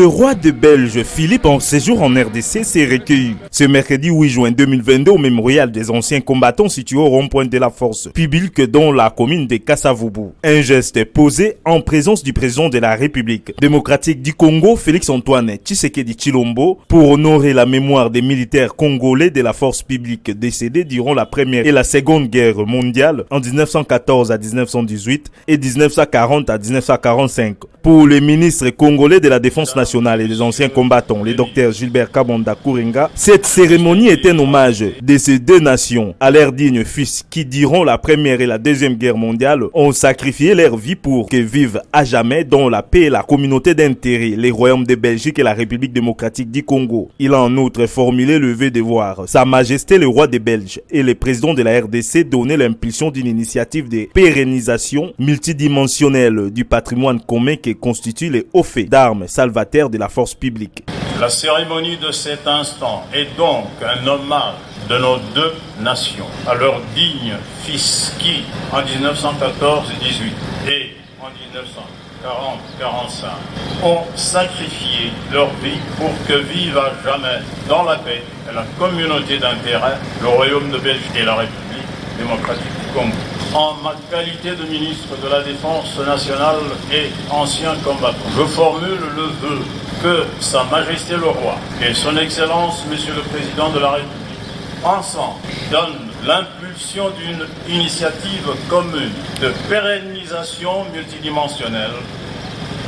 Le roi de Belge, Philippe, en séjour en RDC, s'est recueilli ce mercredi 8 juin 2022 au mémorial des anciens combattants situé au rond-point de la force publique dans la commune de Kasavubu. Un geste posé en présence du président de la République démocratique du Congo, Félix-Antoine Tshisekedi Tshilombo, pour honorer la mémoire des militaires congolais de la force publique décédés durant la Première et la Seconde Guerre mondiale en 1914 à 1918 et 1940 à 1945. Pour le ministre congolais de la Défense nationale et des anciens combattants, le docteur Gilbert Kabonda Kourenga, cette cérémonie est un hommage de ces deux nations à leurs dignes fils qui, durant la Première et la Deuxième Guerre mondiale, ont sacrifié leur vie pour que vivent à jamais dans la paix et la communauté d'intérêt les royaumes de Belgique et la République démocratique du Congo. Il a en outre formulé le vœu de voir Sa Majesté le roi des Belges et le président de la RDC donner l'impulsion d'une initiative de pérennisation multidimensionnelle du patrimoine commun qui constitue les hauts faits d'armes salvataires de la force publique. La cérémonie de cet instant est donc un hommage de nos deux nations à leurs dignes fils qui, en 1914 et 18 et en 1940-45, ont sacrifié leur vie pour que vive à jamais dans la paix et la communauté d'intérêt le Royaume de Belgique et la République démocratique du Congo. En ma qualité de ministre de la Défense nationale et ancien combattant, je formule le vœu que Sa Majesté le Roi et Son Excellence Monsieur le Président de la République, ensemble, donnent l'impulsion d'une initiative commune de pérennisation multidimensionnelle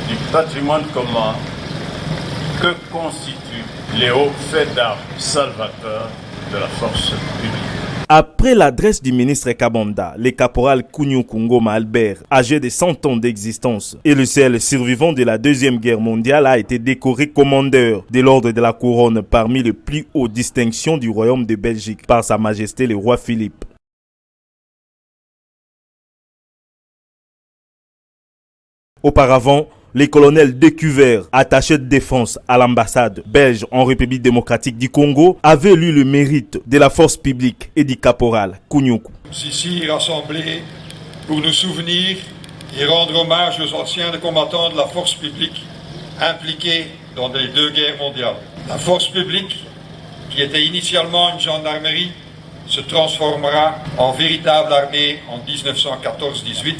du patrimoine commun que constituent les hauts faits d'armes salvateurs de la force publique. Après l'adresse du ministre Kabonda, le caporal Kunyuku Ngoma Albert, âgé de 100 ans d'existence et le seul survivant de la Deuxième Guerre mondiale, a été décoré commandeur de l'ordre de la couronne parmi les plus hautes distinctions du royaume de Belgique par Sa Majesté le roi Philippe. Auparavant, les colonels Découvert, attachés de défense à l'ambassade belge en République démocratique du Congo, avaient lu le mérite de la force publique et du caporal Kunyuku. Ici rassemblés pour nous souvenir et rendre hommage aux anciens combattants de la force publique impliqués dans les deux guerres mondiales. La force publique, qui était initialement une gendarmerie, se transformera en véritable armée en 1914-18.